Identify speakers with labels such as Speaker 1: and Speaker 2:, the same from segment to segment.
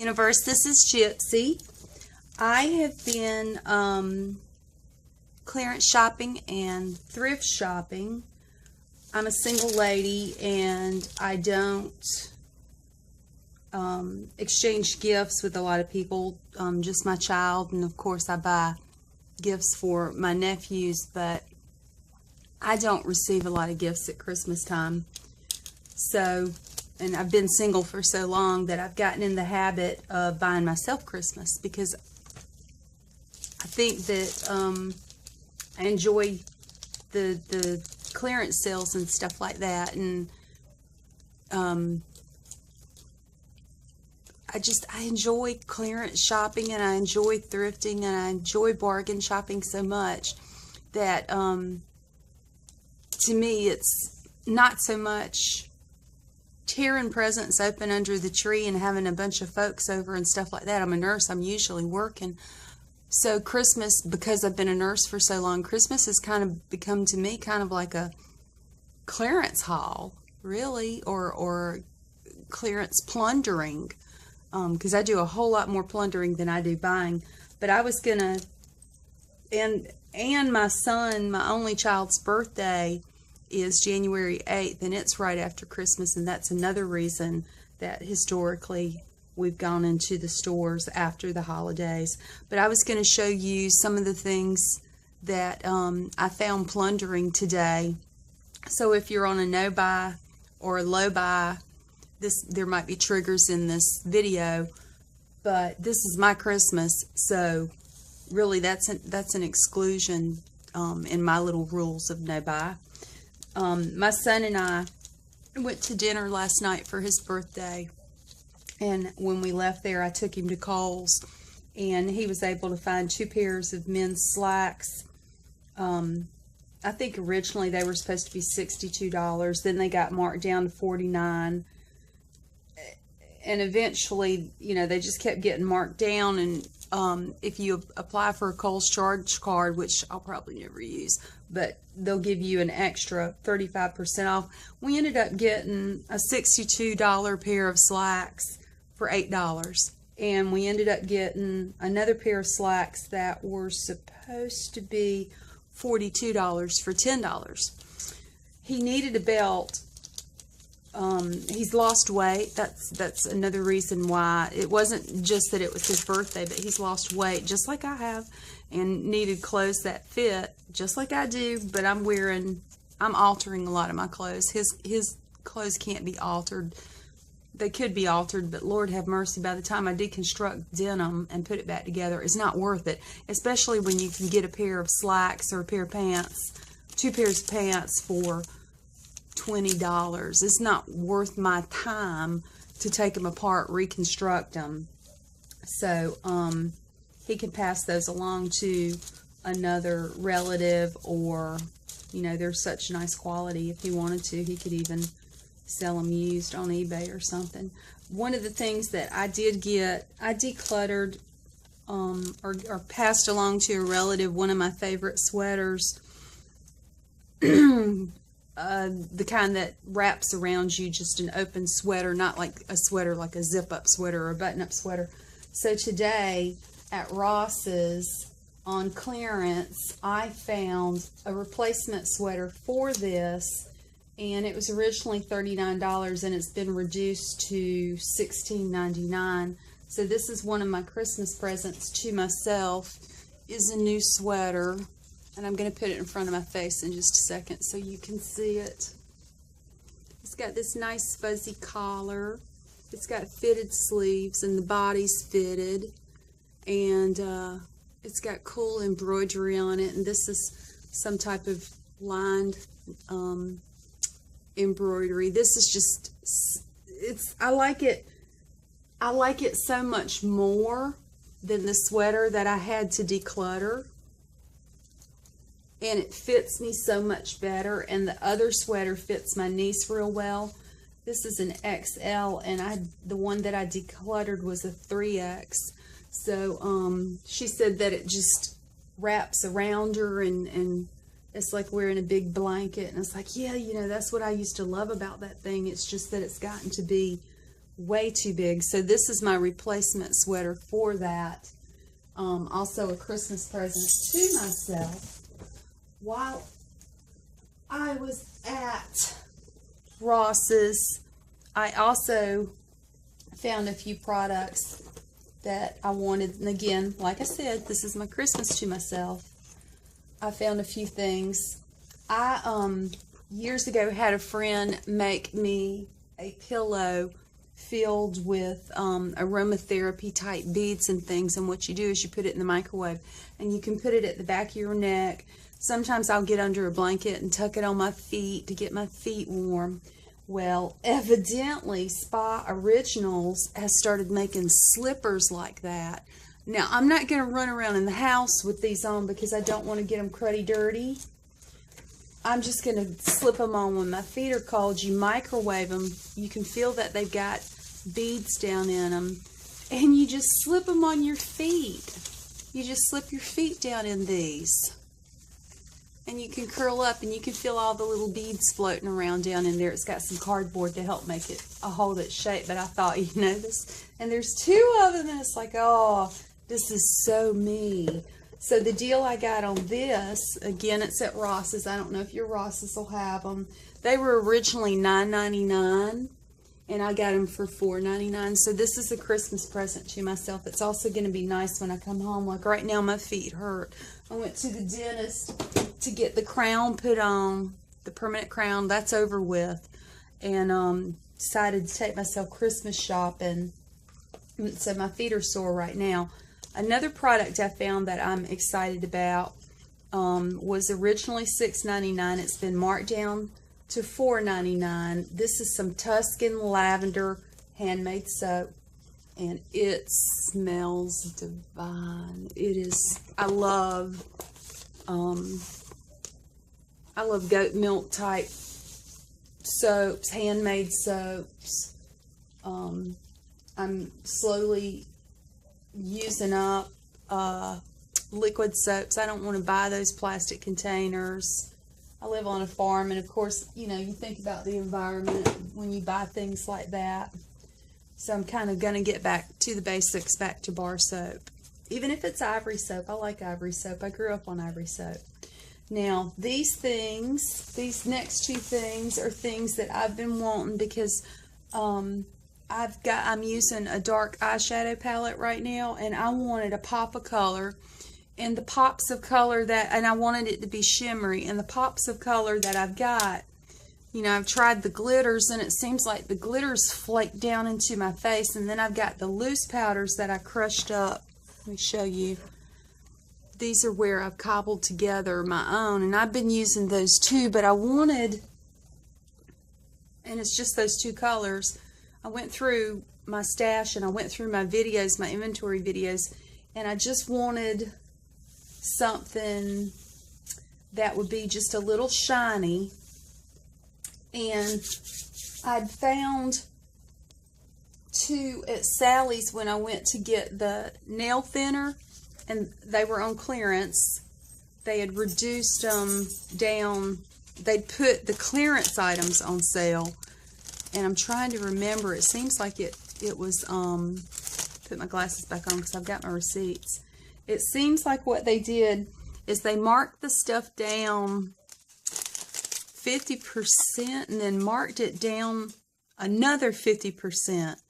Speaker 1: Universe, this is Gypsy. I have been clearance shopping and thrift shopping. I'm a single lady and I don't exchange gifts with a lot of people, just my child, and of course I buy gifts for my nephews, but I don't receive a lot of gifts at Christmas time. So, and I've been single for so long that I've gotten in the habit of buying myself Christmas, because I think that I enjoy the clearance sales and stuff like that, and I enjoy clearance shopping, and I enjoy thrifting, and I enjoy bargain shopping so much that to me it's not so much tearing presents open under the tree and having a bunch of folks over and stuff like that. I'm a nurse. I'm usually working. So Christmas, because I've been a nurse for so long, Christmas has kind of become to me kind of like a clearance haul, really, or clearance plundering, because I do a whole lot more plundering than I do buying. But I was gonna, and my son, my only child's birthday is January 8th, and it's right after Christmas, and that's another reason that historically we've gone into the stores after the holidays. But I was going to show you some of the things that I found plundering today. So if you're on a no buy or a low buy, there might be triggers in this video, but this is my Christmas, so really that's an exclusion in my little rules of no buy. My son and I went to dinner last night for his birthday, and when we left there I took him to Kohl's, and he was able to find 2 pairs of men's slacks. I think originally they were supposed to be $62, then they got marked down to $49, and eventually, you know, they just kept getting marked down. And if you apply for a Kohl's charge card, which I'll probably never use, but they'll give you an extra 35% off. We ended up getting a $62 pair of slacks for $8. And we ended up getting another pair of slacks that were supposed to be $42 for $10. He needed a belt. He's lost weight. That's another reason why. It wasn't just that it was his birthday, but he's lost weight just like I have, and needed clothes that fit just like I do. But I'm altering a lot of my clothes. His clothes can't be altered. They could be altered, but Lord have mercy, by the time I deconstruct denim and put it back together, it's not worth it, especially when you can get a pair of slacks or a pair of pants, 2 pairs of pants for $20. It's not worth my time to take them apart, reconstruct them. So he can pass those along to another relative, or, you know, they're such nice quality. If he wanted to, he could even sell them used on eBay or something. One of the things that I did get, I decluttered or passed along to a relative one of my favorite sweaters. The kind that wraps around you, just an open sweater, not like a sweater, like a zip-up sweater or a button-up sweater. So today at Ross's on clearance, I found a replacement sweater for this, and it was originally $39, and it's been reduced to $16.99. So this is one of my Christmas presents to myself, is a new sweater. And I'm going to put it in front of my face in just a second so you can see it. It's got this nice fuzzy collar. It's got fitted sleeves, and the body's fitted. And it's got cool embroidery on it. And this is some type of lined embroidery. This is just, I like it. I like it so much more than the sweater that I had to declutter. And it fits me so much better, and the other sweater fits my niece real well. This is an XL, and the one that I decluttered was a 3X. So she said that it just wraps around her, and it's like wearing a big blanket. And it's like, yeah, you know, that's what I used to love about that thing. It's just that it's gotten to be way too big. So this is my replacement sweater for that. Also a Christmas present to myself. While I was at Ross's, I also found a few products that I wanted. And again, like I said, this is my Christmas to myself. I found a few things. I years ago had a friend make me a pillow filled with aromatherapy type beads and things, and what you do is you put it in the microwave, and you can put it at the back of your neck. Sometimes I'll get under a blanket and tuck it on my feet to get my feet warm. Well, evidently Spa Originals has started making slippers like that. Now, I'm not going to run around in the house with these on because I don't want to get them cruddy dirty. I'm just going to slip them on when my feet are cold. You microwave them. You can feel that they've got beads down in them. And you just slip them on your feet. You just slip your feet down in these. And you can curl up and you can feel all the little beads floating around down in there. It's got some cardboard to help make it hold its shape. But I thought, you know, this. And there's two of them and it's like, oh, this is so me. So the deal I got on this, again, it's at Ross's. I don't know if your Ross's will have them. They were originally $9.99, and I got them for $4.99. So this is a Christmas present to myself. It's also going to be nice when I come home. Like right now, my feet hurt. I went to the dentist to get the crown put on, the permanent crown. That's over with. And decided to take myself Christmas shopping. So my feet are sore right now. Another product I found that I'm excited about was originally $6.99. It's been marked down to $4.99. This is some Tuscan lavender handmade soap, and it smells divine. It is. I love goat milk type soaps, handmade soaps. I'm slowly using up liquid soaps. I don't want to buy those plastic containers. I live on a farm, and of course, you know, you think about the environment when you buy things like that. So I'm kind of going to get back to the basics, back to bar soap. Even if it's Ivory soap. I like Ivory soap. I grew up on Ivory soap. Now, these things, these next two things are things that I've been wanting because I'm using a dark eyeshadow palette right now, and I wanted a pop of color, and the pops of color and I wanted it to be shimmery, and the pops of color that I've got, you know, I've tried the glitters, and it seems like the glitters flake down into my face, and then I've got the loose powders that I crushed up. Let me show you. These are where I've cobbled together my own, and I've been using those too, but I wanted, and it's just those two colors. I went through my stash and I went through my videos, my inventory videos, and I just wanted something that would be just a little shiny. And I'd found two at Sally's when I went to get the nail thinner, and they were on clearance. They had reduced them down. They'd put the clearance items on sale. And I'm trying to remember. It seems like it was, put my glasses back on because I've got my receipts. It seems like what they did is they marked the stuff down 50% and then marked it down another 50%.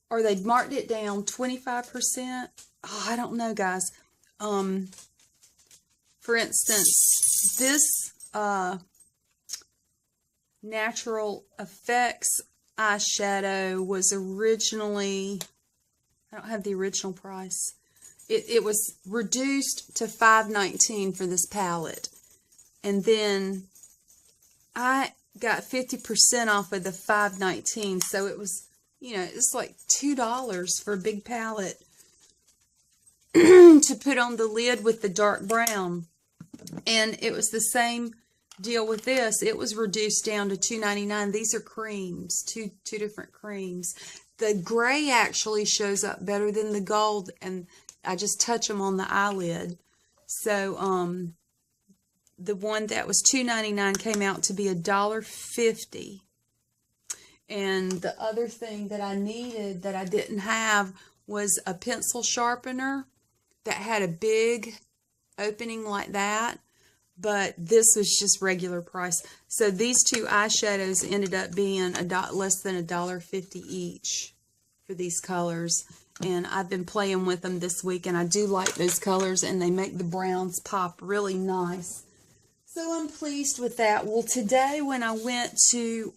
Speaker 1: Or they marked it down 25%. Oh, I don't know, guys. For instance, this, Natural Effects eyeshadow was originally, I don't have the original price. It was reduced to $5.19 for this palette. And then I got 50% off of the $5.19. So it was, you know, it's like $2 for a big palette to put on the lid with the dark brown. And it was the same deal with this. It was reduced down to $2.99. These are creams, two different creams. The gray actually shows up better than the gold, and I just touch them on the eyelid. So the one that was $2.99 came out to be $1.50. And the other thing that I needed that I didn't have was a pencil sharpener that had a big opening like that. But this was just regular price. So these two eyeshadows ended up being less than $1.50 each for these colors. And I've been playing with them this week, and I do like those colors, and they make the browns pop really nice. So I'm pleased with that. Well, today when I went to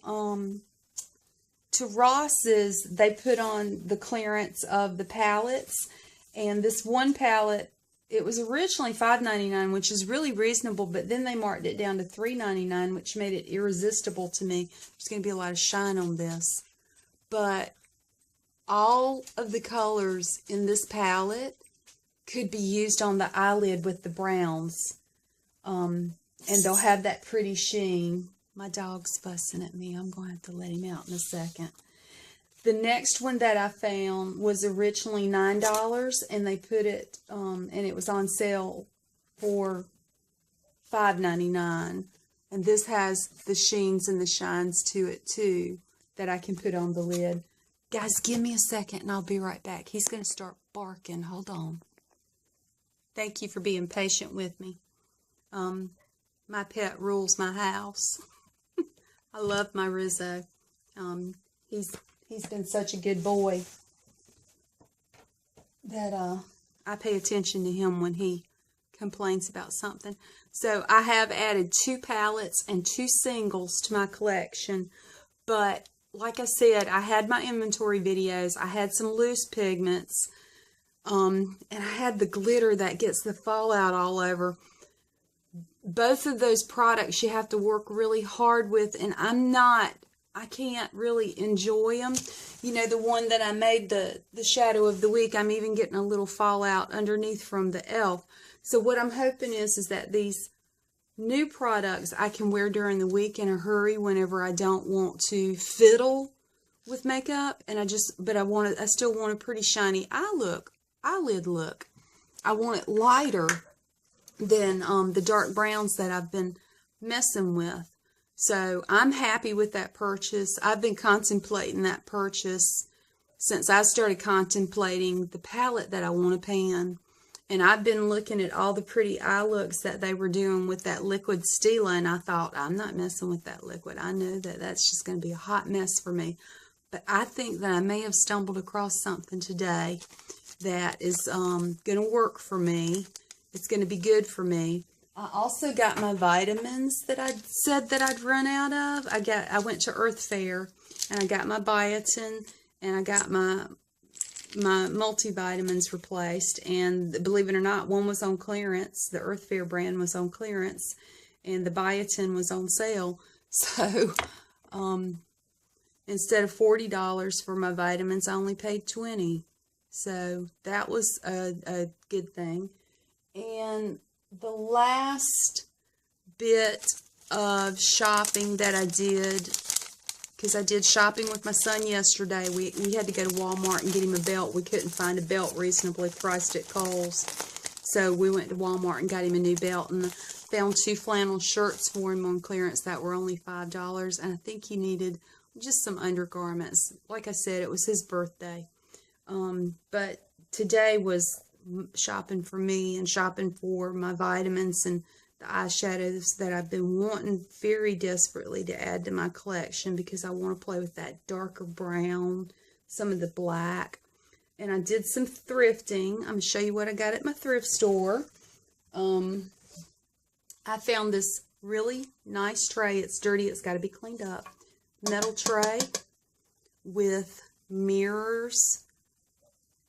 Speaker 1: Ross's, they put on the clearance of the palettes, and this one palette, it was originally $5.99, which is really reasonable, but then they marked it down to $3.99, which made it irresistible to me. There's going to be a lot of shine on this. But all of the colors in this palette could be used on the eyelid with the browns. And they'll have that pretty sheen. My dog's fussing at me. I'm going to have to let him out in a second. The next one that I found was originally $9, and they put it, and it was on sale for $5.99. And this has the sheens and the shines to it too that I can put on the lid. Guys, give me a second and I'll be right back. He's going to start barking. Hold on. Thank you for being patient with me. My pet rules my house. I love my Rizzo. He's been such a good boy that I pay attention to him when he complains about something. So I have added 2 palettes and 2 singles to my collection. But like I said, I had my inventory videos. I had some loose pigments. And I had the glitter that gets the fallout all over. Both of those products you have to work really hard with, and I can't really enjoy them. You know, the one that I made the shadow of the week, I'm even getting a little fallout underneath from the e.l.f. So what I'm hoping is that these new products I can wear during the week in a hurry whenever I don't want to fiddle with makeup, and I still want a pretty shiny eyelid look. I want it lighter than the dark browns that I've been messing with. So I'm happy with that purchase. I've been contemplating that purchase since I started contemplating the palette that I want to pan. And I've been looking at all the pretty eye looks that they were doing with that liquid Stila, and I thought, I'm not messing with that liquid. I know that that's just going to be a hot mess for me. But I think that I may have stumbled across something today that is going to work for me. It's going to be good for me. I also got my vitamins that I said that I'd run out of. I went to Earth Fair, and I got my biotin, and I got my multivitamins replaced. And believe it or not, one was on clearance. The Earth Fair brand was on clearance, and the biotin was on sale. So instead of $40 for my vitamins, I only paid $20. So that was a good thing. And the last bit of shopping that I did, because I did shopping with my son yesterday, we had to go to Walmart and get him a belt. We couldn't find a belt reasonably priced at Kohl's. So we went to Walmart and got him a new belt, and found 2 flannel shirts for him on clearance that were only $5. And I think he needed just some undergarments. Like I said, it was his birthday. But today was shopping for me and shopping for my vitamins and the eyeshadows that I've been wanting very desperately to add to my collection, because I want to play with that darker brown, some of the black. And I did some thrifting. I'm going to show you what I got at my thrift store. I found this really nice tray. It's dirty. It's got to be cleaned up. Metal tray with mirrors.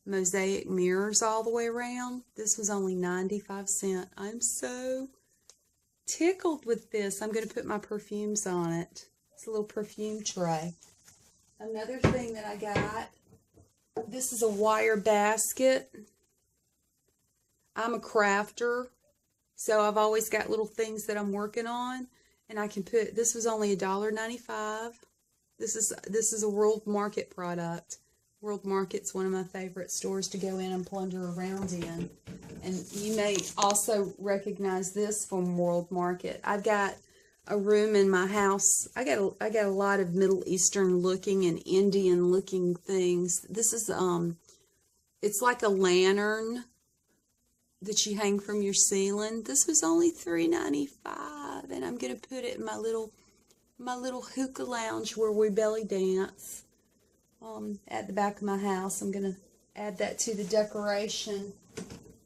Speaker 1: Mosaic mirrors all the way around. This was only 95 cents. I'm so tickled with this. I'm going to put my perfumes on it. It's a little perfume tray. Another thing that I got, this is a wire basket. I'm a crafter, so I've always got little things that I'm working on, and I can put, this was only $1.95. This is a World Market product. World Market's one of my favorite stores to go in and plunder around in. And you may also recognize this from World Market. I've got a room in my house. I got a lot of Middle Eastern looking and Indian looking things. This is it's like a lantern that you hang from your ceiling. This was only $3.95, and I'm gonna put it in my little hookah lounge where we belly dance at the back of my house. I'm gonna add that to the decoration.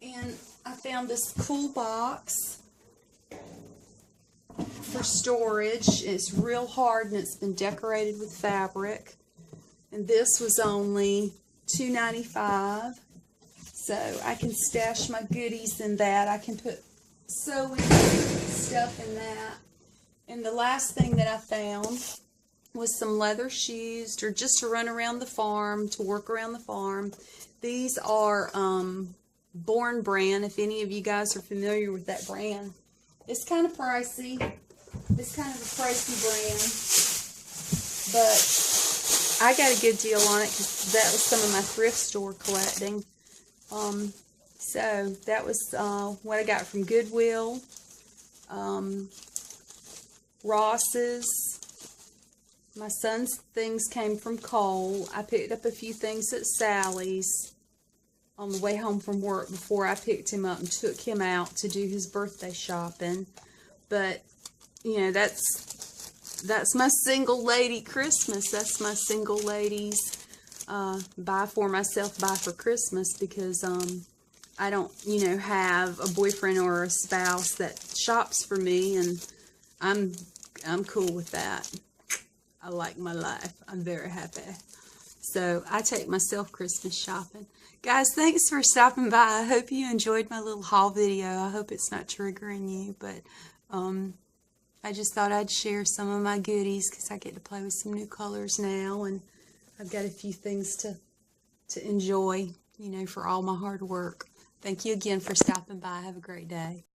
Speaker 1: And I found this cool box for storage. It's real hard and it's been decorated with fabric. And this was only $2.95. So I can stash my goodies in that. I can put sewing stuff in that. And the last thing that I found was some leather shoes, or just to run around the farm, to work around the farm. These are Born brand, if any of you guys are familiar with that brand. It's kind of pricey. It's kind of a pricey brand, but I got a good deal on it because that was some of my thrift store collecting. So that was what I got from Goodwill, Ross's. My son's things came from Cole. I picked up a few things at Sally's on the way home from work before I picked him up and took him out to do his birthday shopping. But, you know, that's my single lady Christmas. That's my single ladies buy for myself, buy for Christmas, because I don't, you know, have a boyfriend or a spouse that shops for me, and I'm cool with that. I like my life. I'm very happy. So I take myself Christmas shopping. Guys, thanks for stopping by. I hope you enjoyed my little haul video. I hope it's not triggering you, but I just thought I'd share some of my goodies because I get to play with some new colors now, and I've got a few things to enjoy, you know, for all my hard work. Thank you again for stopping by. Have a great day.